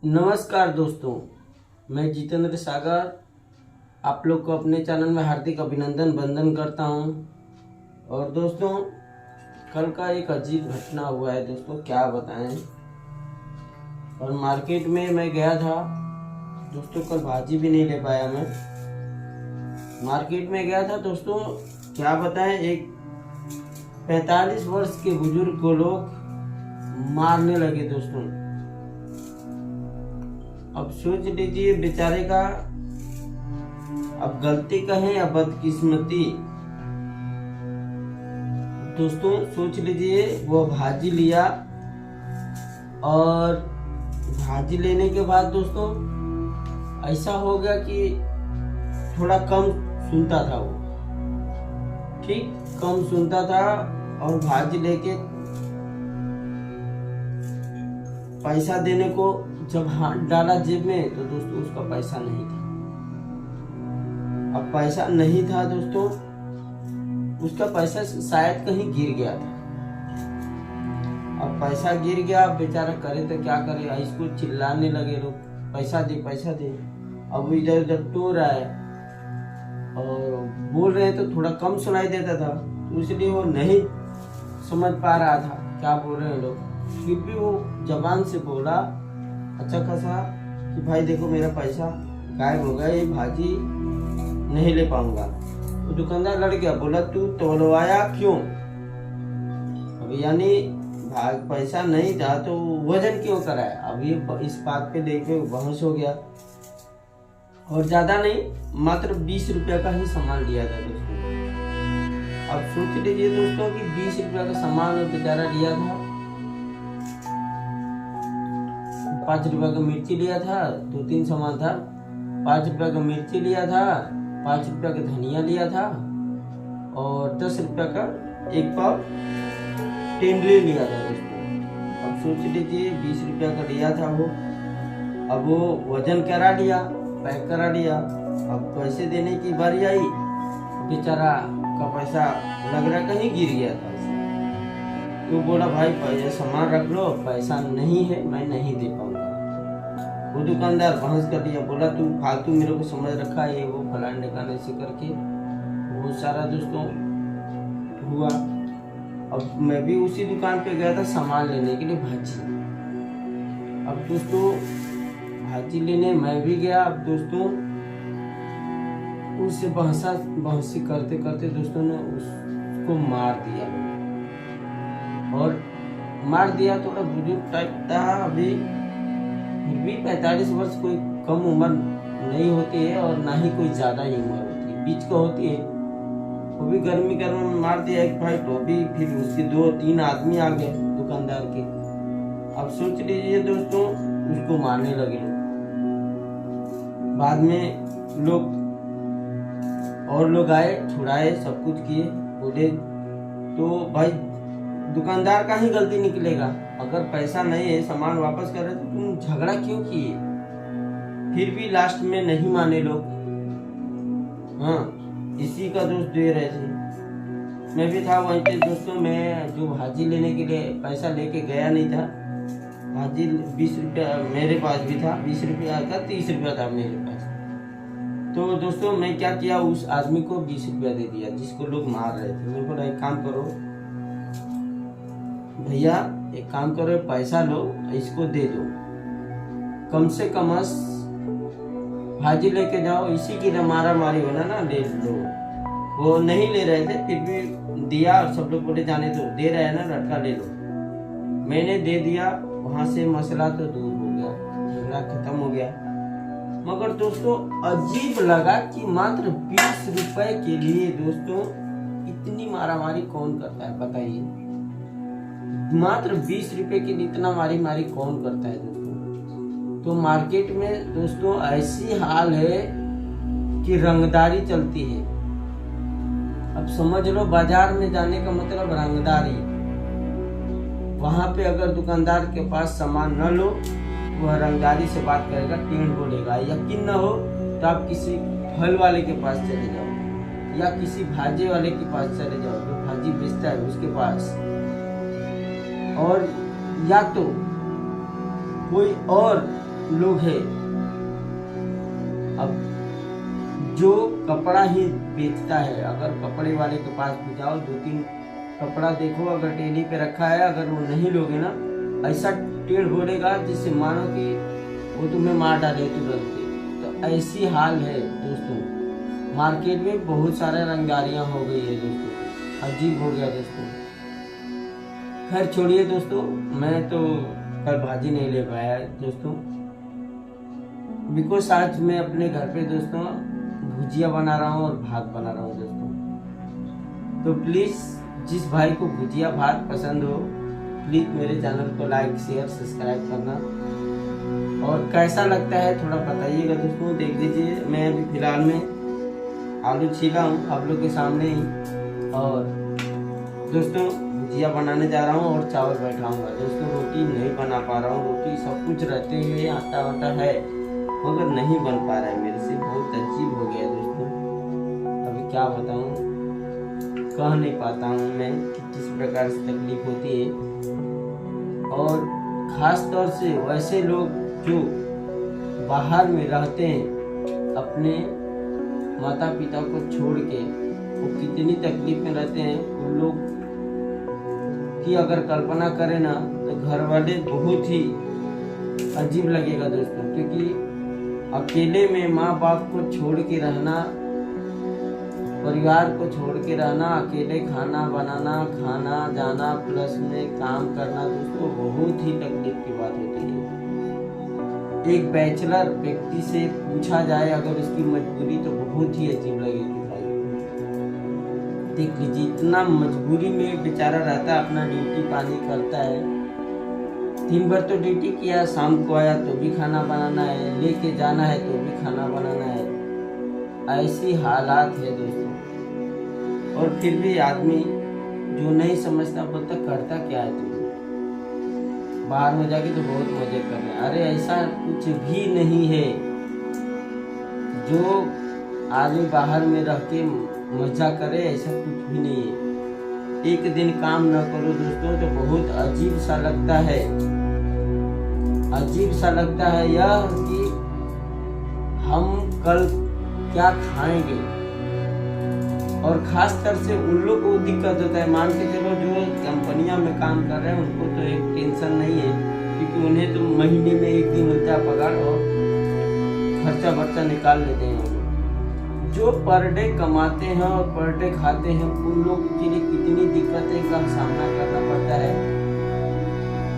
नमस्कार दोस्तों, मैं जितेंद्र सागर आप लोग को अपने चैनल में हार्दिक अभिनंदन वंदन करता हूं। और दोस्तों, कल का एक अजीब घटना हुआ है दोस्तों, क्या बताएं। और मार्केट में मैं गया था दोस्तों, कल भाजी भी नहीं ले पाया मैं। मार्केट में गया था दोस्तों, क्या बताएं, एक 45 वर्ष के बुजुर्ग को लोग मारने लगे दोस्तों। अब सोच लीजिए बेचारे का, अब गलती कहें या बदकिस्मती। दोस्तों सोच लीजिए, वो भाजी लिया और भाजी लेने के बाद दोस्तों ऐसा हो गया कि थोड़ा कम सुनता था वो, ठीक कम सुनता था। और भाजी लेके पैसा देने को जब हाथ डाला जेब में तो दोस्तों उसका पैसा नहीं था। अब पैसा नहीं था दोस्तों, उसका पैसा शायद कहीं गिर गया था। अब पैसा गिर गया, अब बेचारा करे तो क्या करे। इसको चिल्लाने लगे लोग, पैसा दे पैसा दे। अब वो इधर उधर टो रहा है और बोल रहे हैं तो थोड़ा कम सुनाई देता था, तो इसलिए वो नहीं समझ पा रहा था क्या बोल रहे हैं लोग। फिर भी वो जबान से बोला अच्छा खासा कि भाई देखो मेरा पैसा गायब हो गया, ये भाजी नहीं ले पाऊंगा। तो दुकानदार लड़ गया, बोला तू तोलवाया क्यों। अब यानी पैसा नहीं था तो वजन क्यों कराया। अब ये इस बात पे देखे बहस हो गया। और ज्यादा नहीं, मात्र 20 रुपया का ही सामान लिया था दोस्तों। अब सोच लीजिए दोस्तों कि 20 रुपया का सामान बेचारा लिया था। 5 रुपया का मिर्ची लिया था, 2-3 सामान था। 5 रुपया का मिर्ची लिया था, 5 रुपया का धनिया लिया था और 10 रुपया का 1 पाव टेंडली लिया था दोस्तों। अब सोच लीजिए 20 रुपया का लिया था वो। अब वो वजन करा लिया, पैक करा लिया। अब पैसे देने की बारी आई, बेचारा का पैसा लग रहा कहीं गिर गया था। तो बोला भाई पैसा सामान रख लो, पैसा नहीं है, मैं नहीं दे पाऊंगा। वो दुकानदार बहस कर दिया, बोला तू फालतू मेरे को समझ रखा है, वो फलाने का ऐसे करके बहुत सारा दोस्तों हुआ। अब मैं भी उसी दुकान पे गया था सामान लेने के लिए, भाजी। अब दोस्तों भाजी लेने मैं भी गया। अब दोस्तों उससे बहसी करते करते दोस्तों ने उसको मार दिया और मार दिया। थोड़ा बुजुर्ग टाइप था अभी, फिर भी 45 वर्ष कोई कम उम्र नहीं होती है और ना ही कोई ज्यादा ही उम्र होती है, बीच का होती है। वो भी गर्मी में मार दिया एक भाई, तो भी फिर उसके 2-3 आदमी आ गए दुकानदार के। अब सोच लीजिए दोस्तों, उसको मारने लगे लोग। बाद में लोग और लोग आए, छुड़ाए, सब कुछ किए, बोले तो भाई दुकानदार का ही गलती निकलेगा। अगर पैसा नहीं है, सामान वापस कर रहे तो तुम झगड़ा क्यों किए। फिर भी लास्ट में नहीं माने लोग, हाँ इसी का दोष दे रहे थे। मैं भी था वहीं पे दोस्तों, मैं जो भाजी लेने के लिए पैसा लेके गया नहीं था। भाजी 20 रुपया मेरे पास भी था, 20 रुपया का 30 रुपया था मेरे पास। तो दोस्तों मैं क्या किया, उस आदमी को 20 रुपया दे दिया जिसको लोग मार रहे थे। मैं बोला एक काम करो भैया, एक काम करो, पैसा लो, इसको दे दो, कम से कम भाजी लेके जाओ, इसी की मारा मारी होना ना, ले लो। वो नहीं ले रहे थे, फिर भी दिया और सब लोग बोले जाने दो, दे रहे हैं ना लड़का, ले लो। मैंने दे दिया, वहां से मसला तो दूर हो गया, झगड़ा खत्म हो गया। मगर दोस्तों अजीब लगा कि मात्र 20 रुपए के लिए दोस्तों इतनी मारामारी कौन करता है, बताइए। मात्र 20 रुपए के लिए इतना मारी मारी कौन करता है दोस्तों। तो मार्केट में दोस्तों ऐसी हाल है कि रंगदारी चलती है। अब समझ लो, बाजार में जाने का मतलब रंगदारी। वहां पे अगर दुकानदार के पास सामान न लो, वह रंगदारी से बात करेगा, टीण बोलेगा। यकीन न हो तो आप किसी फल वाले के पास चले जाओ या किसी भाजी वाले के पास चले जाओ, जो भाजी बेचता है उसके पास, और या तो कोई और लोग हैं, अब जो कपड़ा ही बेचता है, अगर कपड़े वाले के पास भी जाओ, 2-3 कपड़ा देखो, अगर टेली पे रखा है, अगर वो नहीं लोगे ना, ऐसा टेढ़ बोलेगा जिससे मानो कि वो तुम्हें मार डाले तुरंत। तो ऐसी हाल है दोस्तों, मार्केट में बहुत सारे रंगदारियां हो गई है दोस्तों, अजीब हो गया दोस्तों। खैर छोड़िए दोस्तों, मैं तो कल भाजी नहीं ले पाया दोस्तों, बिकॉज आज मैं अपने घर पे दोस्तों भुजिया बना रहा हूँ और भात बना रहा हूँ दोस्तों। तो प्लीज जिस भाई को भुजिया भात पसंद हो, प्लीज मेरे चैनल को लाइक शेयर सब्सक्राइब करना, और कैसा लगता है थोड़ा बताइएगा दोस्तों। देख लीजिए, मैं अभी फिलहाल में आलू छीला हूँ आप लोग के सामने ही, और दोस्तों भुजिया बनाने जा रहा हूँ और चावल बैठाऊंगा दोस्तों। रोटी नहीं बना पा रहा हूँ, रोटी सब कुछ रहते हुए आटा वाटा है मगर नहीं बन पा रहा है मेरे से, बहुत अजीब हो गया दोस्तों। अभी क्या बताऊँ, कह नहीं पाता हूँ मैं किस प्रकार से तकलीफ होती है। और खास तौर से वैसे लोग जो बाहर में रहते हैं, अपने माता पिता को छोड़ के, वो कितनी तकलीफ में रहते हैं, उन लोग की अगर कल्पना करें ना तो घर वाले बहुत ही अजीब लगेगा दोस्तों। क्योंकि अकेले में माँ बाप को छोड़ के रहना, परिवार को छोड़ के रहना, अकेले खाना बनाना, खाना जाना, प्लस में काम करना दोस्तों, बहुत ही तकलीफ की बात होती है। एक बैचलर व्यक्ति से पूछा जाए अगर उसकी मजबूरी, तो बहुत ही अजीब लगेगी भाई। देख लीजिए, इतना मजबूरी में बेचारा रहता है, अपना ड्यूटी पानी करता है, दिन भर तो ड्यूटी किया, शाम को आया तो भी खाना बनाना है, लेके जाना है तो भी खाना बनाना है। ऐसी हालात है दोस्तों। और फिर भी आदमी जो नहीं समझता बोलता करता क्या है तू, बाहर में जाके तो बहुत मजे कर रहे हैं। अरे ऐसा कुछ भी नहीं है, जो आदमी बाहर में रह के मजा करे ऐसा कुछ भी नहीं है। एक दिन काम न करो दोस्तों तो बहुत अजीब सा लगता है, अजीब सा लगता है यह कि हम कल क्या खाएंगे। और खास कर से उन लोग को दिक्कत होता है, मान के चलो जो कंपनियां में काम कर रहे हैं उनको तो एक टेंशन नहीं है, क्योंकि उन्हें तो महीने में एक दिन मिलता है पगार और खर्चा बर्चा निकाल लेते हैं। जो पर डे कमाते हैं और पर डे खाते हैं, उन लोगों के लिए कितनी दिक्कतें का सामना करना पड़ता है,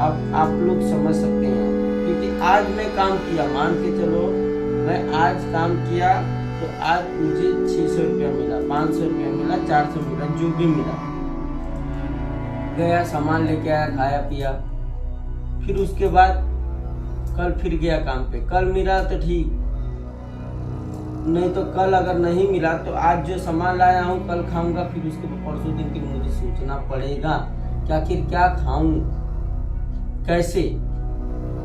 अब आप लोग समझ सकते हैं। क्योंकि आज मैं काम किया, मान के चलो मैं आज काम किया तो आज मुझे 600 रुपया मिला, 500 रुपया मिला, 400 मिला, जो भी मिला, गया सामान लेके आया, खाया पिया, फिर उसके बाद कल फिर गया काम पे। कल मिला तो ठीक, नहीं तो कल अगर नहीं मिला तो आज जो सामान लाया हूँ कल खाऊंगा, फिर उसके परसों दिन की मुझे सोचना पड़ेगा कि आखिर क्या खाऊं, कैसे।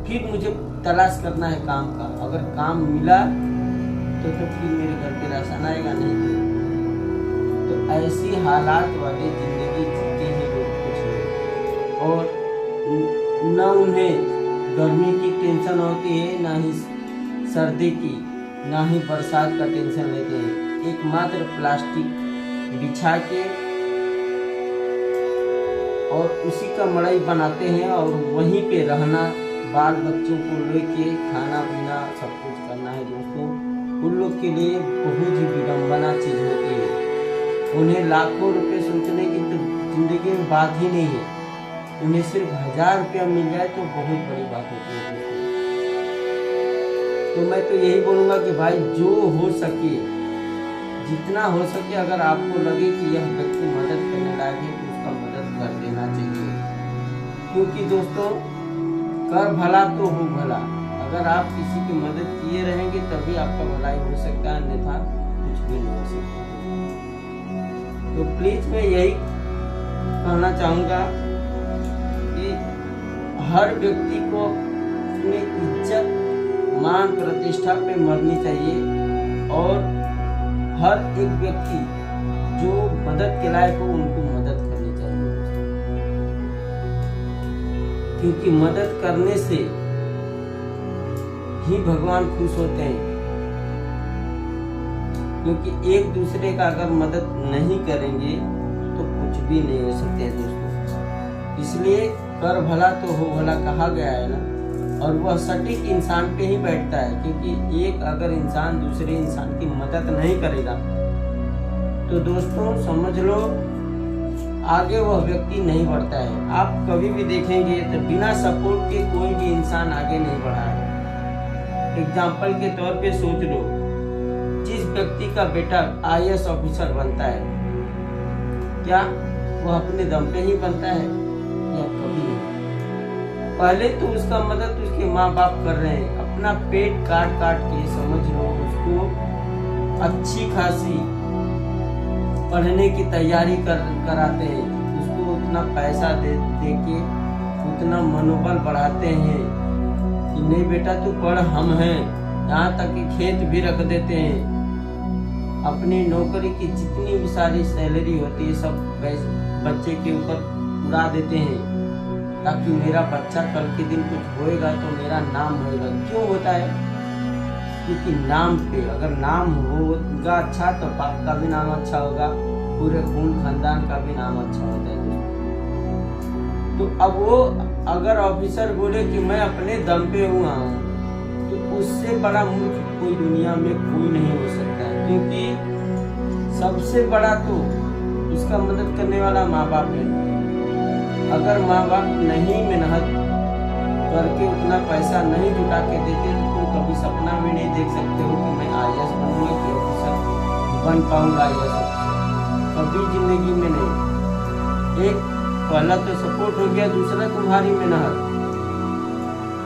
फिर मुझे तलाश करना है काम का, अगर काम मिला तो फिर मेरे घर पे राशन आएगा, नहीं तो ऐसी हालात वाले जिंदगी जीते हैं लोग कुछ लोग। और न उन्हें गर्मी की टेंशन होती है, ना ही सर्दी की, ना ही बरसात का टेंशन लेते हैं। एकमात्र प्लास्टिक बिछा के और उसी का मड़ई बनाते हैं और वहीं पे रहना, बाल बच्चों को लेके खाना पीना सब कुछ करना है दोस्तों। उन लोग के लिए बहुत ही विडम्बना चीज होती है। उन्हें लाखों रुपए सोचने की तो जिंदगी में बात ही नहीं है, उन्हें सिर्फ 1000 रुपया मिल जाए तो बहुत बड़ी बात होती है दोस्तों। तो मैं तो यही बोलूँगा कि भाई जो हो सके, जितना हो सके, अगर आपको लगे कि यह व्यक्ति मदद करने लायक है तो उसका मदद कर देना चाहिए। क्योंकि दोस्तों कर भला तो हो भला, अगर आप किसी की मदद किए रहेंगे तभी आपका भलाई हो सकता है, अन्यथा कुछ भी नहीं हो सकता। तो प्लीज मैं यही कहना चाहूँगा कि हर व्यक्ति को अपनी इज्जत मान प्रतिष्ठा पे मरनी चाहिए, और हर एक व्यक्ति जो मदद के लायक हो उनको मदद करनी चाहिए। क्योंकि मदद करने से ही भगवान खुश होते हैं, क्योंकि एक दूसरे का अगर मदद नहीं करेंगे तो कुछ भी नहीं हो सकते हैं दोस्तों। इसलिए कर भला तो हो भला कहा गया है ना, और वह सटीक इंसान पे ही बैठता है, क्योंकि एक अगर इंसान दूसरे इंसान की मदद नहीं करेगा तो दोस्तों समझ लो आगे वह व्यक्ति नहीं बढ़ता है। आप कभी भी देखेंगे तो बिना सपोर्ट के कोई भी इंसान आगे नहीं बढ़ा है। एग्जाम्पल के तौर पे सोच लो, जिस व्यक्ति का बेटा IAS ऑफिसर बनता है, क्या वह अपने दम पे ही बनता है या कभी नहीं? पहले तो उसका मदद उसके माँ बाप कर रहे हैं, अपना पेट काट काट के समझ लो उसको अच्छी खासी पढ़ने की तैयारी कराते हैं, उसको उतना पैसा दे के उतना मनोबल बढ़ाते हैं कि नहीं बेटा तू पढ़, हम हैं, यहाँ तक कि खेत भी रख देते हैं। अपनी नौकरी की जितनी भी सारी सैलरी होती है सब बच्चे के ऊपर उड़ा देते हैं, ताकि मेरा बच्चा कल के दिन कुछ होएगा तो मेरा नाम होएगा। क्यों होता है? क्योंकि नाम पे अगर नाम होगा अच्छा तो बाप का भी नाम अच्छा होगा, पूरे खून खानदान का भी नाम अच्छा होता है। तो अब वो अगर ऑफिसर बोले कि मैं अपने दम पे हुआ हूँ, तो उससे बड़ा मूर्ख कोई दुनिया में कोई नहीं हो सकता है, क्योंकि सबसे बड़ा तो उसका मदद करने वाला माँ बाप है। अगर माँ बाप नहीं मेहनत करके उतना पैसा नहीं जुटा के देते तो तुम कभी सपना भी नहीं देख सकते हो कि मैं IAS बनूंगा कि ऑफिसर बन पाऊंगा। IAS ऑफिसर कभी जिंदगी में नहीं। एक पहला तो सपोर्ट हो गया, दूसरा तुम्हारी मेहनत।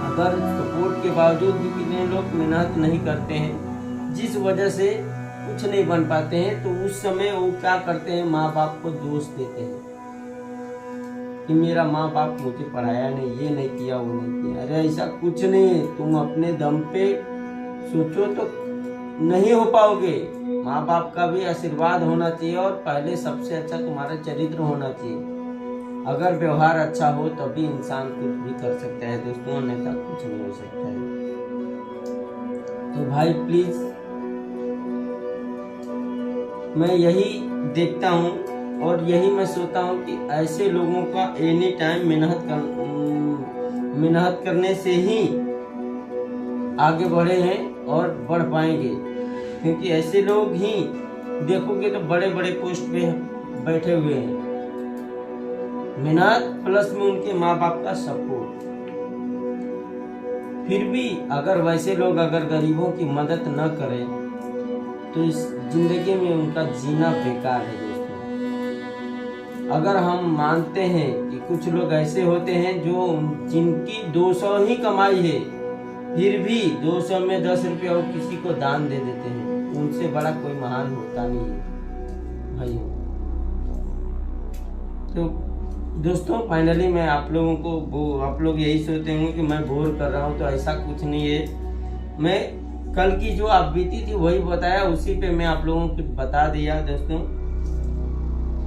अगर सपोर्ट के बावजूद भी कितने लोग मेहनत नहीं करते हैं, जिस वजह से कुछ नहीं बन पाते हैं, तो उस समय वो क्या करते हैं, माँ बाप को दोष देते हैं कि मेरा माँ बाप मुझे पढ़ाया नहीं, ये नहीं किया, वो नहीं किया। अरे ऐसा कुछ नहीं, तुम अपने दम पे सोचो तो नहीं हो पाओगे। माँ बाप का भी आशीर्वाद होना चाहिए, और पहले सबसे अच्छा तुम्हारा चरित्र होना चाहिए। अगर व्यवहार अच्छा हो तभी इंसान कुछ भी कर सकता है दोस्तों, अन्यथा कुछ नहीं हो सकता है। तो भाई प्लीज, मैं यही देखता हूँ और यही मैं सोचता हूँ कि ऐसे लोगों का एनी टाइम मेहनत करने से ही आगे बढ़े हैं और बढ़ पाएंगे, क्योंकि ऐसे लोग ही देखोगे तो बड़े बड़े पोस्ट पे बैठे हुए हैं। मेहनत प्लस में उनके माँ बाप का सपोर्ट। फिर भी अगर वैसे लोग अगर गरीबों की मदद न करें तो इस जिंदगी में उनका जीना बेकार है दोस्तों। अगर हम मानते हैं कि कुछ लोग ऐसे होते हैं जो जिनकी 200 ही कमाई है, फिर भी 200 में 10 रुपया वो किसी को दान दे देते हैं, उनसे बड़ा कोई महान होता नहीं है भाइयों। तो दोस्तों फाइनली मैं आप लोगों को, आप लोग यही सोचते होंगे कि मैं बोर कर रहा हूँ, तो ऐसा कुछ नहीं है। मैं कल की जो आप बीती थी वही बताया, उसी पे मैं आप लोगों को कुछ बता दिया दोस्तों,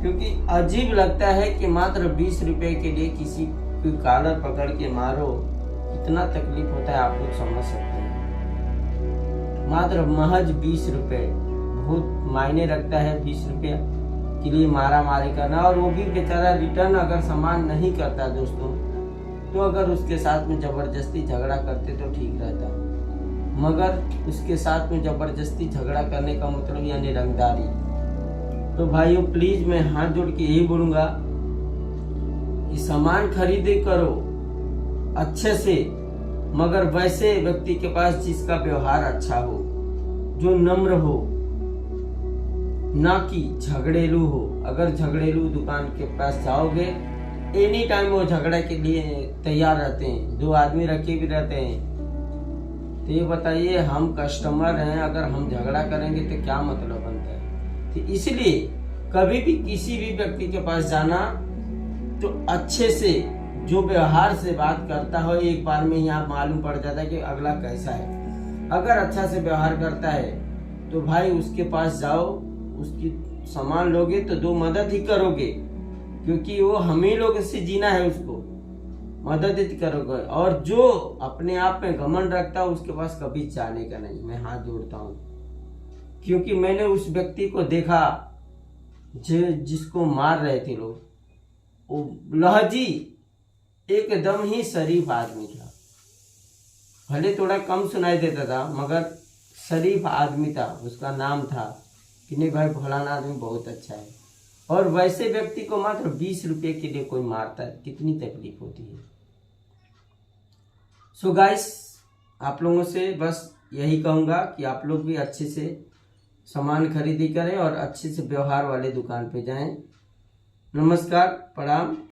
क्योंकि अजीब लगता है कि मात्र 20 रुपए के लिए किसी को कॉलर पकड़ के मारो, कितना तकलीफ होता है आप लोग समझ सकते हैं। मात्र महज 20 रुपए बहुत मायने रखता है। 20 रुपया के लिए मारा मारी करना, और वो भी बेचारा रिटर्न अगर सामान नहीं करता दोस्तों, तो अगर उसके साथ में जबरदस्ती झगड़ा करते तो ठीक रहता, मगर उसके साथ में जबरदस्ती झगड़ा करने का मतलब यानी रंगदारी। तो भाइयों प्लीज मैं हाथ जोड़ के यही बोलूंगा कि सामान खरीदे करो अच्छे से, मगर वैसे व्यक्ति के पास जिसका व्यवहार अच्छा हो, जो नम्र हो, ना कि झगड़ेलू हो। अगर झगड़ेलू दुकान के पास जाओगे, एनी टाइम वो झगड़ा के लिए तैयार रहते हैं, 2 आदमी रखे भी रहते हैं, तो ये बताइए हम कस्टमर हैं, अगर हम झगड़ा करेंगे तो क्या मतलब बनता है। तो इसलिए कभी भी किसी भी व्यक्ति के पास जाना तो अच्छे से, जो व्यवहार से बात करता हो, एक बार में यहाँ मालूम पड़ जाता है कि अगला कैसा है। अगर अच्छा से व्यवहार करता है तो भाई उसके पास जाओ, उसकी सामान लोगे तो 2 मदद ही करोगे, क्योंकि वो हम ही लोग से जीना है उसको। मदद ही करोगे। और जो अपने आप में घमंड रखता है उसके पास कभी जाने का नहीं। मैं हाथ जोड़ता हूँ, क्योंकि मैंने उस व्यक्ति को देखा जिसको मार रहे थे लोग, वो लहजी एकदम ही शरीफ आदमी था। भले थोड़ा कम सुनाई देता था मगर शरीफ आदमी था। उसका नाम था कि नहीं भाई फलाना आदमी बहुत अच्छा है। और वैसे व्यक्ति को मात्र 20 रुपये के लिए कोई मारता है, कितनी तकलीफ होती है। सो गाइस, आप लोगों से बस यही कहूँगा कि आप लोग भी अच्छे से सामान खरीदी करें और अच्छे से व्यवहार वाले दुकान पे जाएं। नमस्कार, प्रणाम।